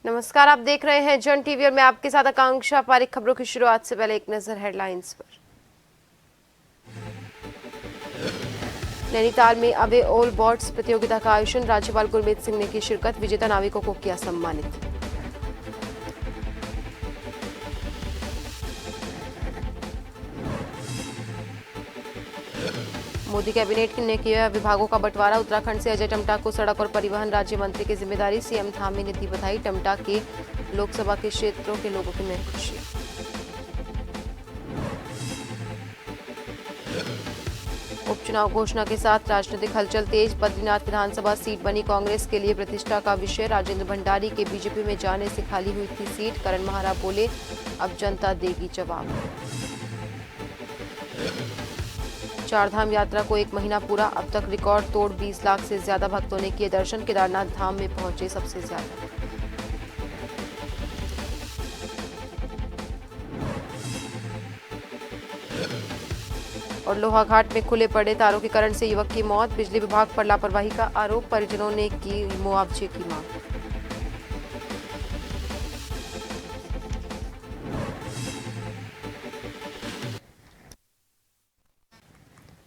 नमस्कार, आप देख रहे हैं जन टीवी और मैं आपके साथ आकांक्षा पारिक। खबरों की शुरुआत से पहले एक नजर हेडलाइंस पर। नैनीताल में अवे ऑल बोट्स प्रतियोगिता का आयोजन, राज्यपाल गुरमीत सिंह ने की शिरकत, विजेता नाविकों को किया सम्मानित। मोदी कैबिनेट ने किया विभागों का बंटवारा, उत्तराखंड से अजय टम्टा को सड़क और परिवहन राज्य मंत्री की जिम्मेदारी, सीएम धामी ने दी बधाई, टम्टा के लोकसभा के क्षेत्रों के लोगों की में खुशी। उपचुनाव घोषणा के साथ राजनीतिक हलचल तेज, बद्रीनाथ विधानसभा सीट बनी कांग्रेस के लिए प्रतिष्ठा का विषय, राजेंद्र भंडारी के बीजेपी में जाने से खाली हुई थी सीट, करण महारा बोले अब जनता देगी जवाब। चारधाम यात्रा को 1 महीना पूरा, अब तक रिकॉर्ड तोड़ 20 लाख से ज्यादा भक्तों ने किए दर्शन, केदारनाथ धाम में पहुंचे सबसे ज्यादा। और लोहाघाट में खुले पड़े तारों के करंट से युवक की मौत, बिजली विभाग पर लापरवाही का आरोप, परिजनों ने की मुआवजे की मांग।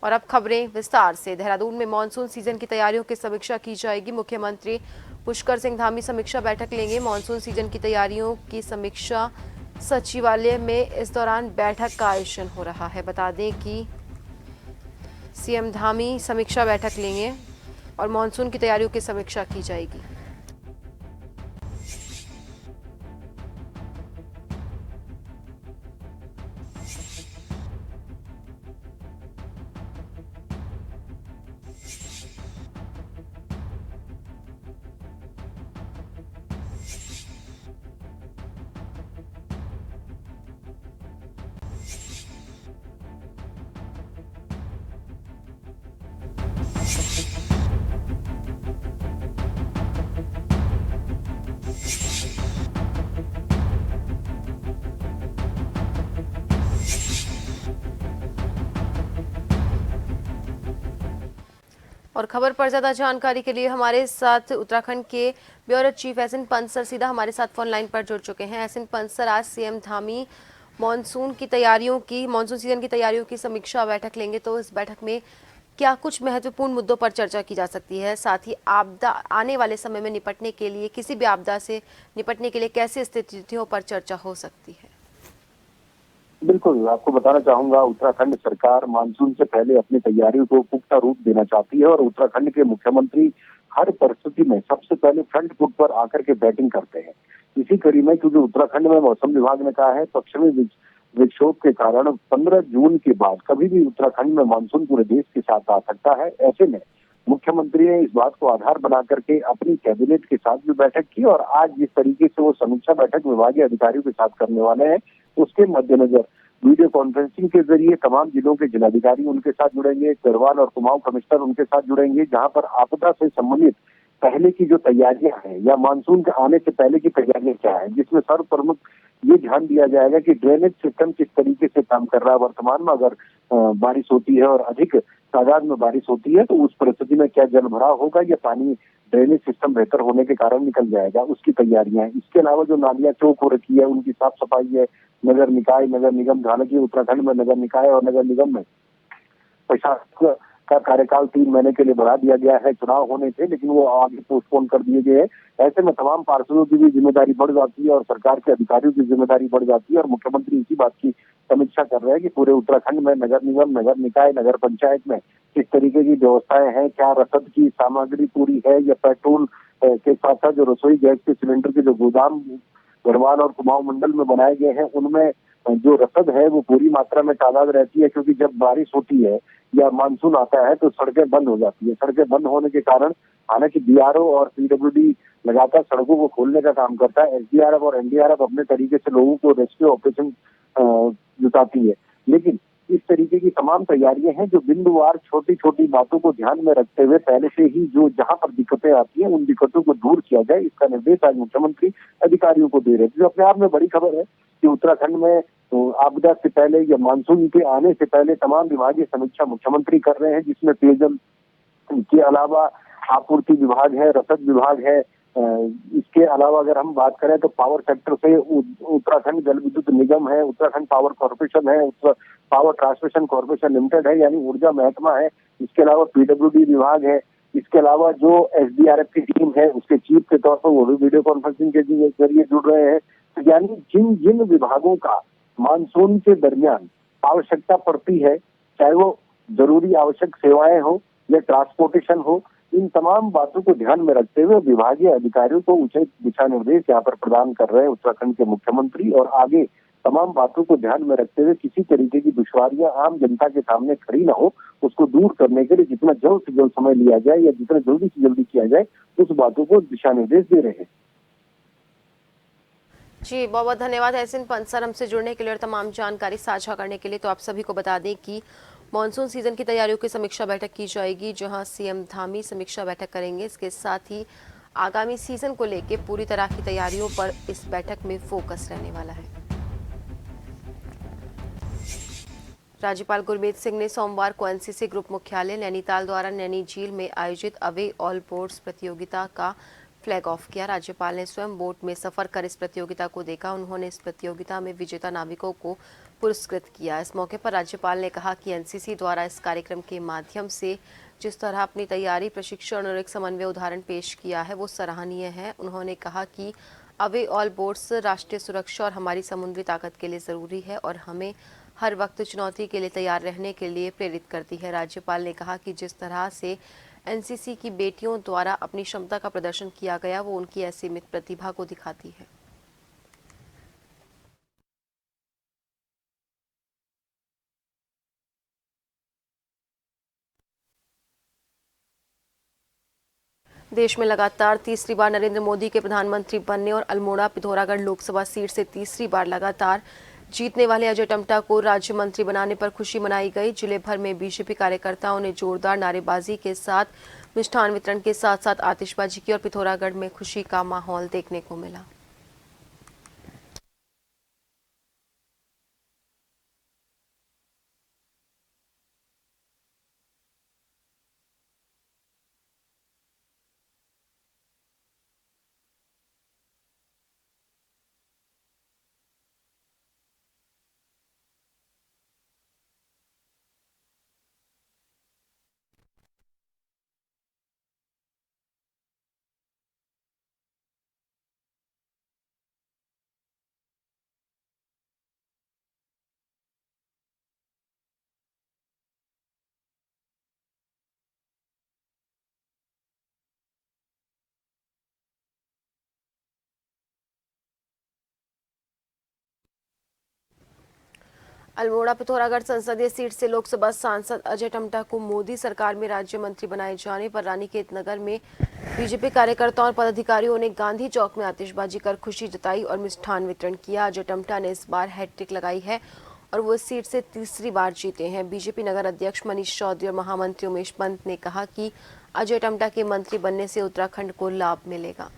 और अब खबरें विस्तार से। देहरादून में मानसून सीजन की तैयारियों की समीक्षा की जाएगी, मुख्यमंत्री पुष्कर सिंह धामी समीक्षा बैठक लेंगे। मानसून सीजन की तैयारियों की समीक्षा सचिवालय में इस दौरान बैठक का आयोजन हो रहा है। बता दें कि सीएम धामी समीक्षा बैठक लेंगे और मानसून की तैयारियों की समीक्षा की जाएगी। और खबर पर ज्यादा जानकारी के लिए हमारे साथ उत्तराखंड के bureau chief SN Pant sir सीधा हमारे साथ फोन लाइन पर जुड़ चुके हैं। एसएन पंत सर, आज सीएम धामी मानसून सीजन की तैयारियों की समीक्षा बैठक लेंगे, तो इस बैठक में क्या कुछ महत्वपूर्ण मुद्दों पर चर्चा की जा सकती है? साथ ही आपदा आने वाले समय में निपटने के लिए, किसी भी आपदा से निपटने के लिए कैसे स्थितियों पर चर्चा हो सकती है? बिल्कुल, आपको बताना चाहूंगा, उत्तराखंड सरकार मानसून से पहले अपनी तैयारियों को पुख्ता रूप देना चाहती है और उत्तराखंड के मुख्यमंत्री हर परिस्थिति में सबसे पहले फ्रंट फुट पर आकर के बैटिंग करते हैं। इसी कड़ी में, क्योंकि उत्तराखंड में मौसम विभाग ने कहा है पश्चिमी विक्षोभ के कारण 15 जून के बाद कभी भी उत्तराखंड में मानसून पूरे देश के साथ आ सकता है। ऐसे में मुख्यमंत्री ने इस बात को आधार बना करके अपनी कैबिनेट के साथ भी बैठक की और आज जिस तरीके से वो समीक्षा बैठक विभागीय अधिकारियों के साथ करने वाले हैं, उसके मद्देनजर वीडियो कॉन्फ्रेंसिंग के जरिए तमाम जिलों के जिलाधिकारी उनके साथ जुड़ेंगे, गढ़वाल और कुमाऊं कमिश्नर उनके साथ जुड़ेंगे, जहां पर आपदा से संबंधित पहले की जो तैयारियां हैं या मानसून के आने से पहले की तैयारियां क्या है, जिसमें सर्वप्रमुख ये ध्यान दिया जाएगा कि ड्रेनेज सिस्टम किस तरीके से काम कर रहा है। वर्तमान में अगर बारिश होती है और अधिक तादाद में बारिश होती है तो उस परिस्थिति में क्या जल भराव होगा या पानी ड्रेनेज सिस्टम बेहतर होने के कारण निकल जाएगा, उसकी तैयारियां हैं। इसके अलावा जो नालियां चौक हो रखी है उनकी साफ सफाई है। नगर निकाय, नगर निगम, हालांकि उत्तराखंड में नगर निकाय और नगर निगम में प्रशासक का कार्यकाल 3 महीने के लिए बढ़ा दिया गया है। चुनाव होने थे लेकिन वो आगे पोस्टपोन कर दिए गए हैं। ऐसे में तमाम पार्षदों की भी जिम्मेदारी बढ़ जाती है और सरकार के अधिकारियों की जिम्मेदारी बढ़ जाती है और मुख्यमंत्री इसी बात की समीक्षा कर रहे हैं कि पूरे उत्तराखंड में नगर निगम, नगर निकाय, नगर पंचायत में किस तरीके की व्यवस्थाएं हैं, क्या रसद की सामग्री पूरी है या पेट्रोल के साथ साथ जो रसोई गैस के सिलेंडर के जो गोदाम गढ़वाल और कुमाऊं मंडल में बनाए गए हैं उनमें जो रसद है वो पूरी मात्रा में तादाद रहती है। क्योंकि जब बारिश होती है या मानसून आता है तो सड़कें बंद हो जाती है। सड़कें बंद होने के कारण हालांकि बीआरओ और पीडब्ल्यूडी लगातार सड़कों को खोलने का काम करता है। एसडीआरएफ और एनडीआरएफ अपने तरीके से लोगों को रेस्क्यू ऑपरेशन जुटाती है। लेकिन इस तरीके की तमाम तैयारियां हैं जो बिंदुवार छोटी छोटी बातों को ध्यान में रखते हुए पहले से ही जो जहां पर दिक्कतें आती हैं उन दिक्कतों को दूर किया जाए, इसका निर्देश आज मुख्यमंत्री अधिकारियों को दे रहे थे। जो अपने आप में बड़ी खबर है कि उत्तराखंड में आपदा से पहले या मानसून के आने से पहले तमाम विभागीय समीक्षा मुख्यमंत्री कर रहे हैं, जिसमें पेयजल के अलावा आपूर्ति विभाग है, रसद विभाग है, इसके अलावा अगर हम बात करें तो पावर सेक्टर से उत्तराखंड जल विद्युत निगम है, उत्तराखंड पावर कॉर्पोरेशन है, पावर ट्रांसमिशन कॉर्पोरेशन लिमिटेड है यानी ऊर्जा महकमा है, इसके अलावा पीडब्ल्यूडी विभाग है, इसके अलावा जो एसडीआरएफ की टीम है उसके चीफ के तौर पर वो भी वीडियो कॉन्फ्रेंसिंग के जरिए जुड़ रहे हैं। तो यानी जिन जिन विभागों का मानसून के दरमियान आवश्यकता पड़ती है, चाहे वो जरूरी आवश्यक सेवाएं हो या ट्रांसपोर्टेशन हो, इन तमाम बातों को ध्यान में रखते हुए विभागीय अधिकारियों को उचित दिशा निर्देश यहाँ पर प्रदान कर रहे हैं उत्तराखंड के मुख्यमंत्री। और आगे तमाम बातों को ध्यान में रखते हुए किसी तरीके की दुश्वारियां आम जनता के सामने खड़ी ना हो, उसको दूर करने के लिए जितना जल्द से जल्द समय लिया जाए या जितना जल्दी से जल्दी किया जाए, उस बातों को दिशा निर्देश दे रहे हैं। जी बहुत बहुत धन्यवाद एहसन पंत सर हमसे जुड़ने के लिए और तमाम जानकारी साझा करने के लिए। तो आप सभी को बता दें कि मॉनसून सीजन की तैयारियों की समीक्षा बैठक की जाएगी, जहां सीएम धामी समीक्षा बैठक करेंगे। इसके साथ ही आगामी सीजन को लेकर पूरी तरह की तैयारियों पर इस बैठक में फोकस रहने वाला है। राज्यपाल गुरमीत सिंह ने सोमवार को एनसीसी ग्रुप मुख्यालय नैनीताल द्वारा नैनी झील में आयोजित अवे ऑल बोट्स प्रतियोगिता का फ्लैग ऑफ किया। राज्यपाल ने स्वयं बोट में सफर कर इस प्रतियोगिता को देखा। उन्होंने इस प्रतियोगिता में विजेता नाविकों को पुरस्कृत किया। इस मौके पर राज्यपाल ने कहा कि एनसीसी द्वारा इस कार्यक्रम के माध्यम से जिस तरह अपनी तैयारी, प्रशिक्षण और एक समन्वय उदाहरण पेश किया है वो सराहनीय है। उन्होंने कहा कि अवे ऑल बोट्स राष्ट्रीय सुरक्षा और हमारी समुद्री ताकत के लिए ज़रूरी है और हमें हर वक्त चुनौती के लिए तैयार रहने के लिए प्रेरित करती है। राज्यपाल ने कहा कि जिस तरह से एनसीसी की बेटियों द्वारा अपनी क्षमता का प्रदर्शन किया गया वो उनकी असीमित प्रतिभा को दिखाती है। देश में लगातार तीसरी बार नरेंद्र मोदी के प्रधानमंत्री बनने और अल्मोड़ा पिथौरागढ़ लोकसभा सीट से तीसरी बार लगातार जीतने वाले अजय टम्टा को राज्य मंत्री बनाने पर खुशी मनाई गई। जिले भर में बीजेपी कार्यकर्ताओं ने जोरदार नारेबाजी के साथ मिष्ठान वितरण के साथ साथ आतिशबाजी की और पिथौरागढ़ में खुशी का माहौल देखने को मिला। अल्मोड़ा पिथौरागढ़ संसदीय सीट से लोकसभा सांसद अजय टम्टा को मोदी सरकार में राज्य मंत्री बनाए जाने पर रानीखेत नगर में बीजेपी कार्यकर्ताओं और पदाधिकारियों ने गांधी चौक में आतिशबाजी कर खुशी जताई और मिष्ठान वितरण किया। अजय टम्टा ने इस बार हैट्रिक लगाई है और वो इस सीट से तीसरी बार जीते हैं। बीजेपी नगर अध्यक्ष मनीष चौधरी और महामंत्री उमेश पंत ने कहा कि अजय टम्टा के मंत्री बनने से उत्तराखंड को लाभ मिलेगा।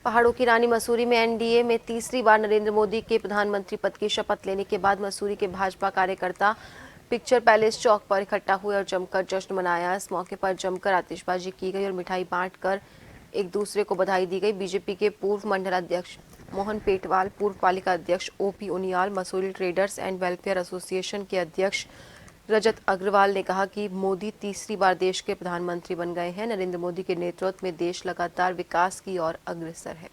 पहाड़ों की रानी मसूरी में एनडीए में तीसरी बार नरेंद्र मोदी के प्रधानमंत्री पद की शपथ लेने के बाद मसूरी के भाजपा कार्यकर्ता पिक्चर पैलेस चौक पर इकट्ठा हुए और जमकर जश्न मनाया। इस मौके पर जमकर आतिशबाजी की गई और मिठाई बांटकर एक दूसरे को बधाई दी गई। बीजेपी के पूर्व मंडल अध्यक्ष मोहन पेटवाल, पूर्व पालिका अध्यक्ष OP Uniyal, Mussoorie traders and welfare association के अध्यक्ष रजत अग्रवाल ने कहा कि मोदी तीसरी बार देश के प्रधानमंत्री बन गए हैं। नरेंद्र मोदी के नेतृत्व में देश लगातार विकास की ओर अग्रसर है।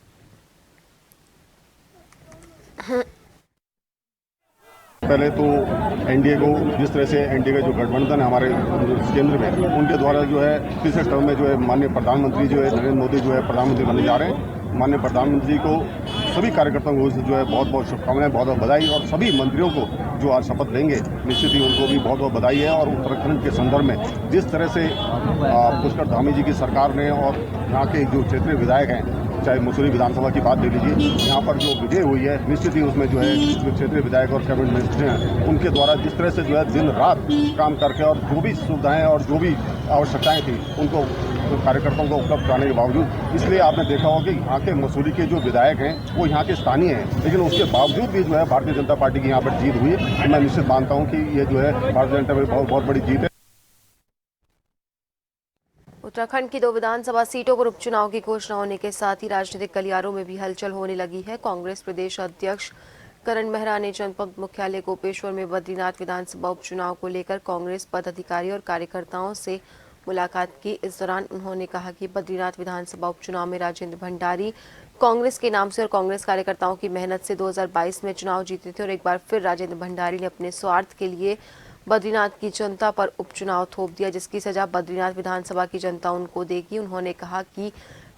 पहले तो एनडीए को जिस तरह से एनडीए का जो गठबंधन है हमारे केंद्र में, उनके द्वारा जो है तीसरे टर्म में जो है माननीय प्रधानमंत्री जो है नरेंद्र मोदी जो है प्रधानमंत्री बनने जा रहे हैं। माननीय प्रधानमंत्री को सभी कार्यकर्ताओं को जो है बहुत बहुत शुभकामनाएं, बहुत बहुत बधाई और सभी मंत्रियों को जो आज शपथ लेंगे निश्चित ही उनको भी बहुत बहुत बधाई है। और उत्तराखंड के संदर्भ में जिस तरह से पुष्कर धामी जी की सरकार ने और यहाँ के जो क्षेत्रीय विधायक हैं, चाहे मसूरी विधानसभा की बात ले लीजिए, यहाँ पर जो विजय हुई है निश्चित ही उसमें जो है जो क्षेत्रीय विधायक और कैबिनेट मिनिस्टर हैं उनके द्वारा जिस तरह से जो है दिन रात काम करके और जो भी सुविधाएं और जो भी आवश्यकताएं थी उनको कार्यकर्ताओं को उपलब्ध कराने के बावजूद, इसलिए आपने देखा होगा कि यहाँ के मसूरी के जो विधायक हैं वो यहाँ के स्थानीय हैं, लेकिन उसके बावजूद भी जो है भारतीय जनता पार्टी की यहाँ पर जीत हुई है। मैं निश्चित मानता हूँ कि ये जो है भारतीय जनता पार्टी बहुत बड़ी जीत है। उत्तराखंड की 2 विधानसभा सीटों पर उपचुनाव की घोषणा होने के साथ ही राजनीतिक गलियारों में भी हलचल होने लगी है। कांग्रेस प्रदेश अध्यक्ष करण मेहरा ने जनपद मुख्यालय गोपेश्वर में बद्रीनाथ विधानसभा उपचुनाव को लेकर कांग्रेस पदाधिकारी और कार्यकर्ताओं से मुलाकात की। इस दौरान उन्होंने कहा कि बद्रीनाथ विधानसभा उपचुनाव में राजेंद्र भंडारी कांग्रेस के नाम से और कांग्रेस कार्यकर्ताओं की मेहनत से 2022 में चुनाव जीते थे और एक बार फिर राजेंद्र भंडारी ने अपने स्वार्थ के लिए बद्रीनाथ की जनता पर उपचुनाव थोप दिया, जिसकी सजा बद्रीनाथ विधानसभा की जनता उनको देगी। उन्होंने कहा कि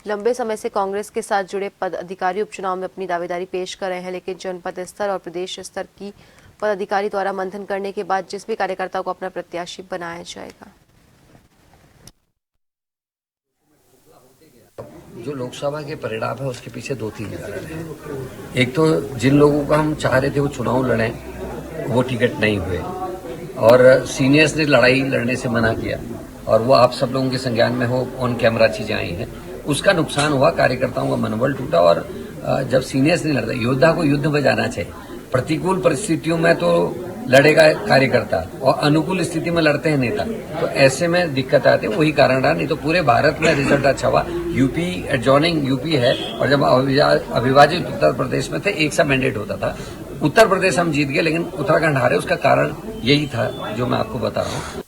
लंबे समय से कांग्रेस के साथ जुड़े पदाधिकारी उपचुनाव में अपनी दावेदारी पेश कर रहे हैं, लेकिन जनपद स्तर और प्रदेश स्तर की पदाधिकारी द्वारा मंथन करने के बाद जिस भी कार्यकर्ता को अपना प्रत्याशी बनाया जाएगा। जो लोकसभा के परिणाम है उसके पीछे 2-3 कारण हैं। एक तो जिन लोगों को हम चाह रहे थे वो चुनाव लड़ें, वो टिकट नहीं हुए और सीनियर्स ने लड़ाई लड़ने से मना किया और वो आप सब लोगों के संज्ञान में हो, ऑन कैमरा चीजें आई हैं, उसका नुकसान हुआ, कार्यकर्ताओं का मनोबल टूटा। और जब सीनियर्स नहीं लड़ते, योद्धा को युद्ध में जाना चाहिए। प्रतिकूल परिस्थितियों में तो लड़ेगा कार्यकर्ता और अनुकूल स्थिति में लड़ते हैं नेता, तो ऐसे में दिक्कत आती है। वही कारण रहा, नहीं तो पूरे भारत में रिजल्ट अच्छा हुआ। यूपी एडजॉइनिंग यूपी है और जब अविभाजित उत्तर प्रदेश में थे एक सा मैंडेट होता था। उत्तर प्रदेश हम जीत गए लेकिन उत्तराखंड हारे, उसका कारण यही था जो मैं आपको बता रहा हूँ।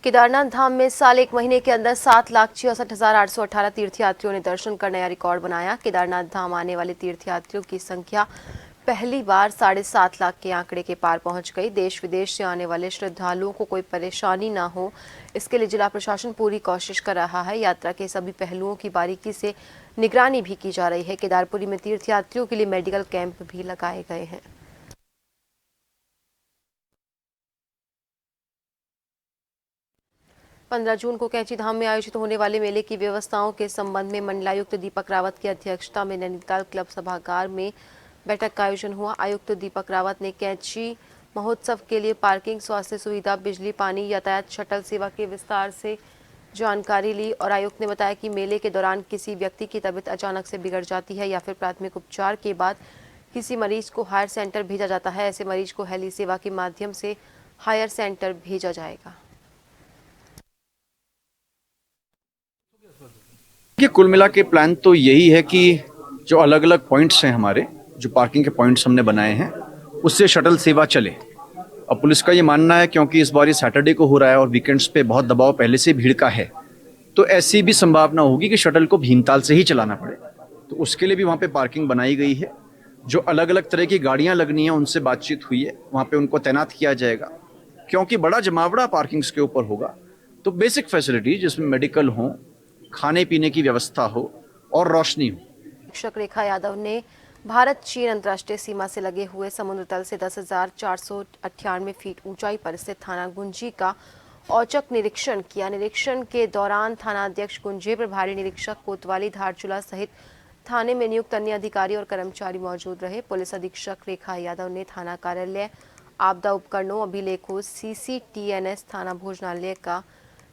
केदारनाथ धाम में साल 1 महीने के अंदर 7,66,818 तीर्थयात्रियों ने दर्शन कर नया रिकॉर्ड बनाया। केदारनाथ धाम आने वाले तीर्थयात्रियों की संख्या पहली बार 7.5 लाख के आंकड़े के पार पहुंच गई। देश विदेश से आने वाले श्रद्धालुओं को कोई परेशानी न हो, इसके लिए जिला प्रशासन पूरी कोशिश कर रहा है। यात्रा के सभी पहलुओं की बारीकी से निगरानी भी की जा रही है। केदारपुरी में तीर्थयात्रियों के लिए मेडिकल कैंप भी लगाए गए हैं। पंद्रह जून को कैंची धाम में आयोजित होने वाले मेले की व्यवस्थाओं के संबंध में मंडलायुक्त दीपक रावत की अध्यक्षता में नैनीताल क्लब सभागार में बैठक का आयोजन हुआ। आयुक्त दीपक रावत ने कैंची महोत्सव के लिए पार्किंग, स्वास्थ्य सुविधा, बिजली, पानी, यातायात, शटल सेवा के विस्तार से जानकारी ली और आयुक्त ने बताया कि मेले के दौरान किसी व्यक्ति की तबीयत अचानक से बिगड़ जाती है या फिर प्राथमिक उपचार के बाद किसी मरीज को हायर सेंटर भेजा जाता है, ऐसे मरीज को हेली सेवा के माध्यम से हायर सेंटर भेजा जाएगा। ये कुल मिला के प्लान तो यही है कि जो अलग अलग पॉइंट्स हैं हमारे, जो पार्किंग के पॉइंट्स हमने बनाए हैं, उससे शटल सेवा चले। अब पुलिस का ये मानना है क्योंकि इस बार ये सैटरडे को हो रहा है और वीकेंड्स पे बहुत दबाव पहले से भीड़ का है, तो ऐसी भी संभावना होगी कि शटल को भीमताल से ही चलाना पड़े। तो उसके लिए भी वहाँ पे पार्किंग बनाई गई है। जो अलग अलग तरह की गाड़ियाँ लगनी है उनसे बातचीत हुई है, वहाँ पे उनको तैनात किया जाएगा। क्योंकि बड़ा जमावड़ा पार्किंग्स के ऊपर होगा, तो बेसिक फैसिलिटी जिसमें मेडिकल हो, खाने पीने की व्यवस्था हो और रोशनी हो। शिक्षक रेखा यादव ने भारत चीन अंतर्राष्ट्रीय सीमा से लगे हुए समुद्र तल से 10,498 फीट ऊंचाई पर स्थित थाना गुंजी का औचक निरीक्षण किया। निरीक्षण के दौरान थाना अध्यक्ष गुंजे, प्रभारी निरीक्षक कोतवाली, धारचूला सहित थाने में नियुक्त अन्य अधिकारी और कर्मचारी मौजूद रहे। पुलिस अधीक्षक रेखा यादव ने थाना कार्यालय, आपदा उपकरणों, अभिलेखों, CCTNS थाना भोजनालय का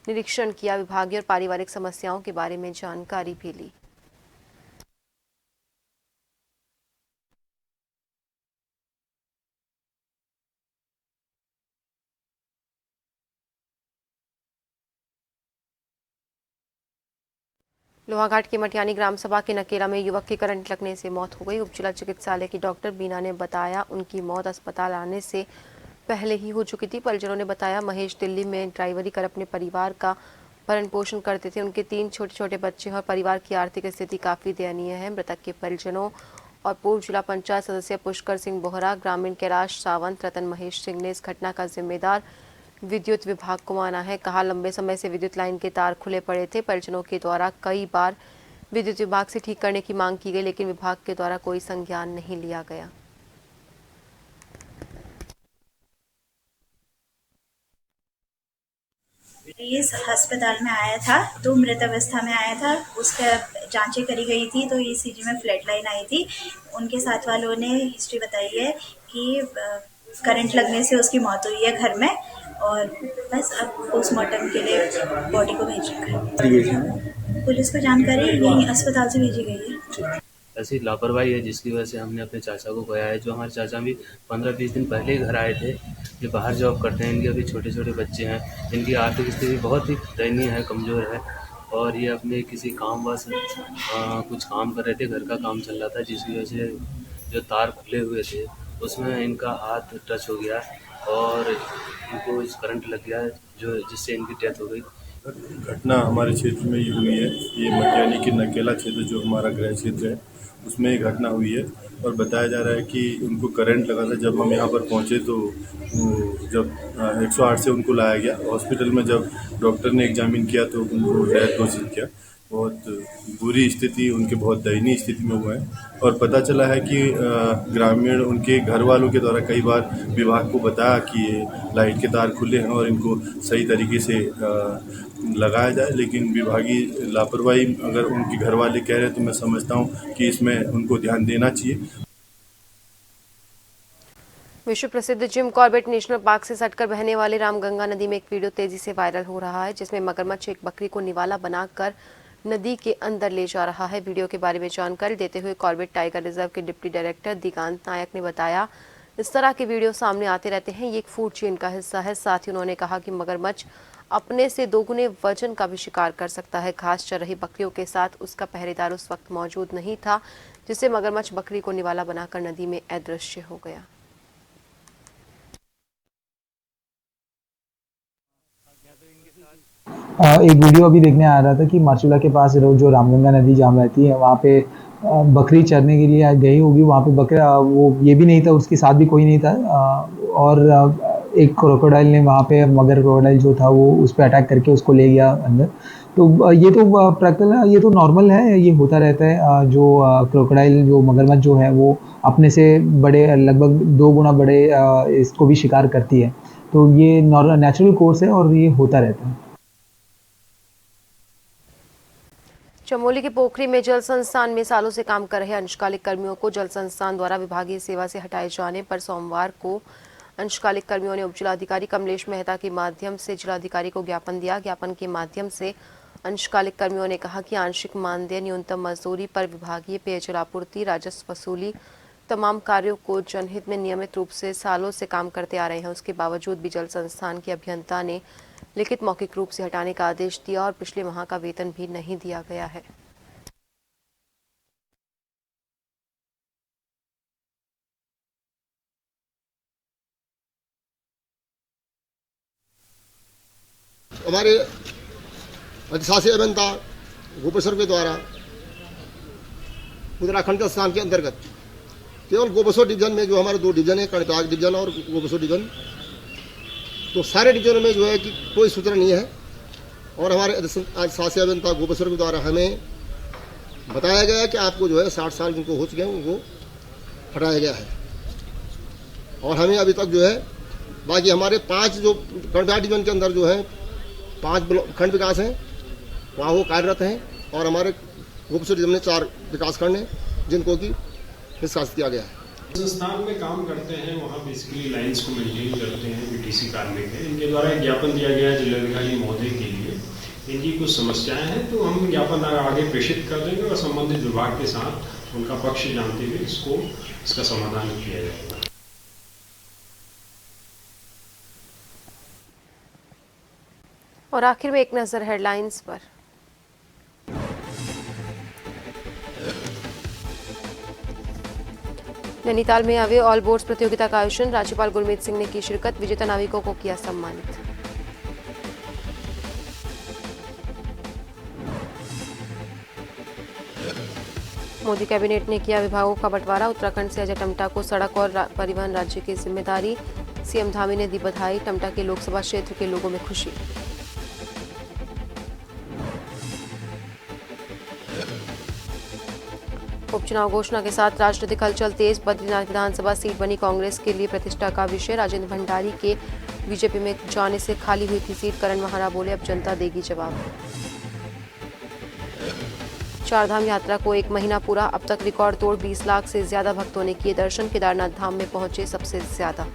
निरीक्षण किया। विभागीय और पारिवारिक समस्याओं के बारे में जानकारी भी ली। लोहाघाट की मटियानी ग्राम सभा के नकेला में युवक की करंट लगने से मौत हो गई। उपजिला चिकित्सालय की डॉक्टर बीना ने बताया उनकी मौत अस्पताल आने से पहले ही हो चुकी थी। परिजनों ने बताया महेश दिल्ली में ड्राइवरी कर अपने परिवार का भरण पोषण करते थे। उनके 3 छोटे छोटे बच्चे हैं और परिवार की आर्थिक स्थिति काफी दयनीय है। मृतक के परिजनों और पूर्व जिला पंचायत सदस्य पुष्कर सिंह बोहरा, ग्रामीण कैलाश सावंत, रतन महेश सिंह ने इस घटना का जिम्मेदार विद्युत विभाग को माना है। कहा लंबे समय से विद्युत लाइन के तार खुले पड़े थे। परिजनों के द्वारा कई बार विद्युत विभाग से ठीक करने की मांग की गई, लेकिन विभाग के द्वारा कोई संज्ञान नहीं लिया गया। इस अस्पताल में आया था तो मृत अवस्था में आया था। उसका जांचें करी गई थी तो ECG में फ्लैट लाइन आई थी। उनके साथ वालों ने हिस्ट्री बताई है कि करंट लगने से उसकी मौत हुई है घर में। और बस अब पोस्टमार्टम के लिए बॉडी को भेज रखा है। पुलिस को जानकारी यहीं अस्पताल से भेजी गई है। ऐसी लापरवाही है जिसकी वजह से हमने अपने चाचा को गया है। जो हमारे चाचा भी 15-20 दिन पहले ही घर आए थे। ये बाहर जॉब करते हैं, इनके अभी छोटे छोटे बच्चे हैं, इनकी आर्थिक स्थिति बहुत ही दयनीय है, कमज़ोर है। और ये अपने किसी काम बस कुछ काम कर रहे थे, घर का काम चल रहा था, जिसकी वजह से जो तार खुले हुए थे उसमें इनका हाथ टच हो गया और इनको इस करंट लग गया जो जिससे इनकी डेथ हो गई। घटना हमारे क्षेत्र में ये हुई है। ये मटियानी के नकेला क्षेत्र जो हमारा गृह क्षेत्र है उसमें ये घटना हुई है और बताया जा रहा है कि उनको करंट लगा था। जब हम यहाँ पर पहुँचे तो जब 108 से उनको लाया गया हॉस्पिटल में, जब डॉक्टर ने एग्जामिन किया तो उनको डेथ घोषित किया। बहुत बुरी स्थिति, उनके बहुत दयनीय स्थिति में हुआ है। और पता चला है कि ग्रामीण उनके घर वालों के द्वारा कई बार विभाग को बताया कि ये लाइट के तार खुले हैं और इनको सही तरीके से लगाया जाए, लेकिन विभागीय लापरवाही अगर उनके घर वाले कह रहे हैं तो मैं समझता हूँ कि इसमें उनको ध्यान देना चाहिए। विश्व प्रसिद्ध जिम कॉर्बेट नेशनल पार्क से सटकर बहने वाले रामगंगा नदी में एक वीडियो तेजी से वायरल हो रहा है, जिसमें मगरमच्छ एक बकरी को निवाला बनाकर नदी के अंदर ले जा रहा है। वीडियो के बारे में जानकारी देते हुए कॉर्बेट टाइगर रिजर्व के डिप्टी डायरेक्टर दिगांत नायक ने बताया, इस तरह के वीडियो सामने आते रहते हैं, ये एक फूड चेन का हिस्सा है। साथ ही उन्होंने कहा कि मगरमच्छ अपने से दोगुने वजन का भी शिकार कर सकता है। घास चर रही बकरियों के साथ उसका पहरेदार उस वक्त मौजूद नहीं था, जिससे मगरमच्छ बकरी को निवाला बनाकर नदी में अदृश्य हो गया। एक वीडियो अभी देखने आ रहा था कि मार्चूला के पास जो रामगंगा नदी जहाँ बहती है वहाँ पे बकरी चरने के लिए गई होगी। वहाँ पे बकरा वो ये भी नहीं था, उसके साथ भी कोई नहीं था। और एक क्रोकोडाइल ने वहाँ पे मगर क्रोकोडाइल जो था वो उस पर अटैक करके उसको ले गया अंदर। तो ये तो प्रैक्टिकल, ये तो नॉर्मल है, ये होता रहता है। जो क्रोकोडाइल जो मगरमच्छ जो है वो अपने से बड़े लगभग 2 गुना बड़े इसको भी शिकार करती है। तो ये नेचुरल कोर्स है और ये होता रहता है। चमोली के पोखरी में जल संस्थान में सालों से काम कर रहे अंशकालिक कर्मियों को जल संस्थान द्वारा विभागीय सेवा से हटाए जाने पर सोमवार को अंशकालिक कर्मियों ने उप जिलाधिकारी कमलेश मेहता के माध्यम से जिलाधिकारी को ज्ञापन दिया। ज्ञापन के माध्यम से अंशकालिक कर्मियों ने कहा कि आंशिक मानदेय, न्यूनतम मजदूरी पर विभागीय पेयजल आपूर्ति, राजस्व वसूली, तमाम कार्यों को जनहित में नियमित रूप से सालों से काम करते आ रहे हैं। उसके बावजूद भी जल संस्थान के अभियंता ने लिखित मौखिक रूप से हटाने का आदेश दिया और पिछले माह का वेतन भी नहीं दिया गया है। हमारे अधिशासी अभियंता गोपेश्वर के द्वारा उत्तराखंड के स्थान के अंतर्गत केवल गोपेश्वर डिवीजन में जो हमारे 2 डिवीजन है, कर्णप्रयाग डिवीजन और गोपेश्वर डिवीजन, तो सारे डिवीजनों में जो है कि कोई सूचना नहीं है। और हमारे अधिशासी अभियंता गोपेश्वर के द्वारा हमें बताया गया कि आपको जो है 60 साल जिनको हो चुके हैं उनको हटाया गया है। और हमें अभी तक जो है बाकी हमारे 5 जो कर्णप्रयाग डिवीजन के अंदर जो है 5 खंड विकास हैं, वहाँ वो कार्यरत हैं। और हमारे गोपेश्वर डिवीजन में 4 विकास खंड हैं जिनको कि निष्कासित किया गया है। संस्थान में काम करते हैं, वहाँ बेसिकली लाइंस को मेंटेन करते हैं बीटीसी कार्मिक है। इनके द्वारा एक ज्ञापन दिया गया है जिलाधिकारी महोदय के लिए। इनकी कुछ समस्याएं हैं तो हम ज्ञापन आगे प्रेषित कर देंगे और संबंधित विभाग के साथ उनका पक्ष जानते हुए इसका समाधान किया जाएगा। और आखिर में एक नजर हेडलाइंस पर। नैनीताल में अवे ऑल बोर्ड्स प्रतियोगिता का आयोजन, राज्यपाल गुरमीत सिंह ने की शिरकत, विजेता नाविकों को किया सम्मानित। मोदी कैबिनेट ने किया विभागों का बंटवारा, उत्तराखंड से अजय टम्टा को सड़क और परिवहन राज्य की जिम्मेदारी, सीएम धामी ने दी बधाई, टम्टा के लोकसभा क्षेत्र के लोगों में खुशी। उपचुनाव घोषणा के साथ राजनीतिक हलचल तेज, बद्रीनाथ विधानसभा सीट बनी कांग्रेस के लिए प्रतिष्ठा का विषय, राजेंद्र भंडारी के बीजेपी में जाने से खाली हुई थी सीट, करण महारा बोले अब जनता देगी जवाब। 4 धाम यात्रा को 1 महीना पूरा, अब तक रिकॉर्ड तोड़ 20 लाख से ज्यादा भक्तों ने किए दर्शन, केदारनाथ धाम में पहुंचे सबसे ज्यादा।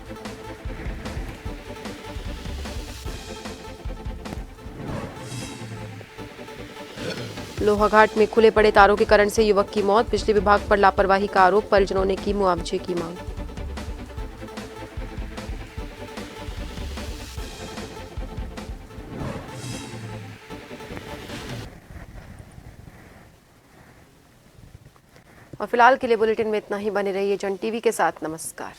लोहाघाट में खुले पड़े तारों के करंट से युवक की मौत, बिजली विभाग पर लापरवाही का आरोप, परिजनों ने की मुआवजे की मांग। और फिलहाल के लिए बुलेटिन में इतना ही। बने रहिए जन टीवी के साथ। नमस्कार।